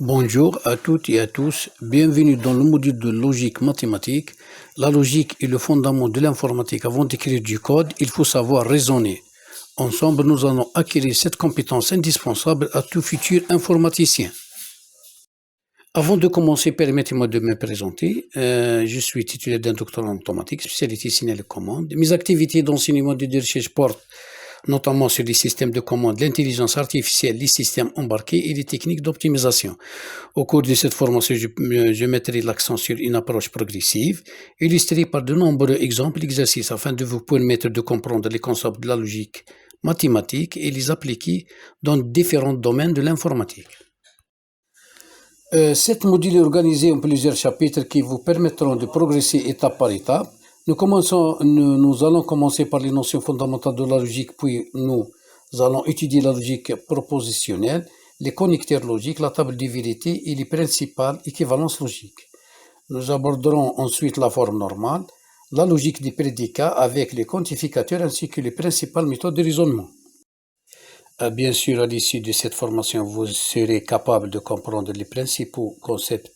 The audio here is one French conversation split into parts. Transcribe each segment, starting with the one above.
Bonjour à toutes et à tous, bienvenue dans le module de logique mathématique. La logique est le fondament de l'informatique. Avant d'écrire du code, il faut savoir raisonner. Ensemble, nous allons acquérir cette compétence indispensable à tout futur informaticien. Avant de commencer, permettez-moi de me présenter. Je suis titulaire d'un doctorat en automatique, spécialité signal et commande. Mes activités d'enseignement et de recherche portent notamment sur les systèmes de commande, l'intelligence artificielle, les systèmes embarqués et les techniques d'optimisation. Au cours de cette formation, je mettrai l'accent sur une approche progressive, illustrée par de nombreux exemples d'exercices afin de vous permettre de comprendre les concepts de la logique mathématique et les appliquer dans différents domaines de l'informatique. Cet module est organisé en plusieurs chapitres qui vous permettront de progresser étape par étape. Nous allons commencer par les notions fondamentales de la logique, puis nous allons étudier la logique propositionnelle, les connecteurs logiques, la table de vérité et les principales équivalences logiques. Nous aborderons ensuite la forme normale, la logique des prédicats avec les quantificateurs ainsi que les principales méthodes de raisonnement. Bien sûr, à l'issue de cette formation, vous serez capable de comprendre les principaux concepts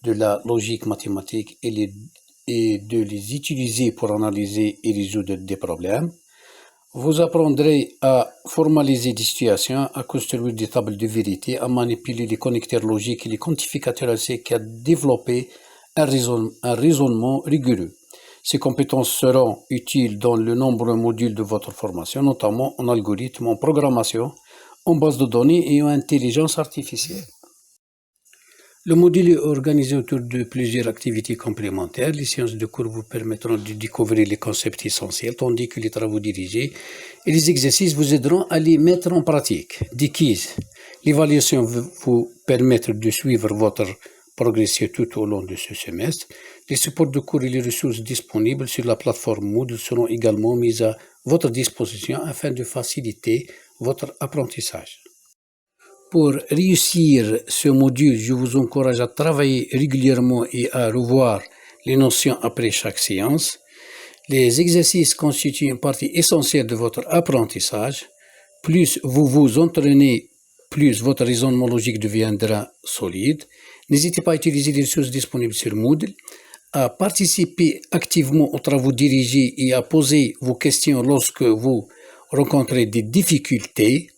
de la logique mathématique et de les utiliser pour analyser et résoudre des problèmes. Vous apprendrez à formaliser des situations, à construire des tables de vérité, à manipuler les connecteurs logiques et les quantificateurs ainsi qu'à développer un raisonnement rigoureux. Ces compétences seront utiles dans de nombreux modules de votre formation, notamment en algorithme, en programmation, en base de données et en intelligence artificielle. Le module est organisé autour de plusieurs activités complémentaires. Les séances de cours vous permettront de découvrir les concepts essentiels, tandis que les travaux dirigés et les exercices vous aideront à les mettre en pratique. Des quiz. L'évaluation va vous permettre de suivre votre progression tout au long de ce semestre. Les supports de cours et les ressources disponibles sur la plateforme Moodle seront également mis à votre disposition afin de faciliter votre apprentissage. Pour réussir ce module, je vous encourage à travailler régulièrement et à revoir les notions après chaque séance. Les exercices constituent une partie essentielle de votre apprentissage. Plus vous vous entraînez, plus votre raisonnement logique deviendra solide. N'hésitez pas à utiliser les ressources disponibles sur Moodle, à participer activement aux travaux dirigés et à poser vos questions lorsque vous rencontrez des difficultés.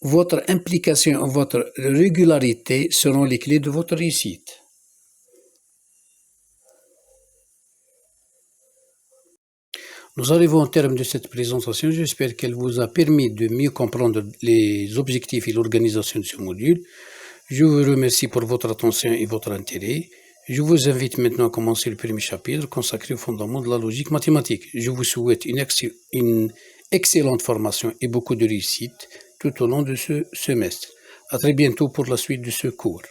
Votre implication et votre régularité seront les clés de votre réussite. Nous arrivons au terme de cette présentation. J'espère qu'elle vous a permis de mieux comprendre les objectifs et l'organisation de ce module. Je vous remercie pour votre attention et votre intérêt. Je vous invite maintenant à commencer le premier chapitre consacré au fondement de la logique mathématique. Je vous souhaite une excellente formation et beaucoup de réussite tout au long de ce semestre. À très bientôt pour la suite de ce cours.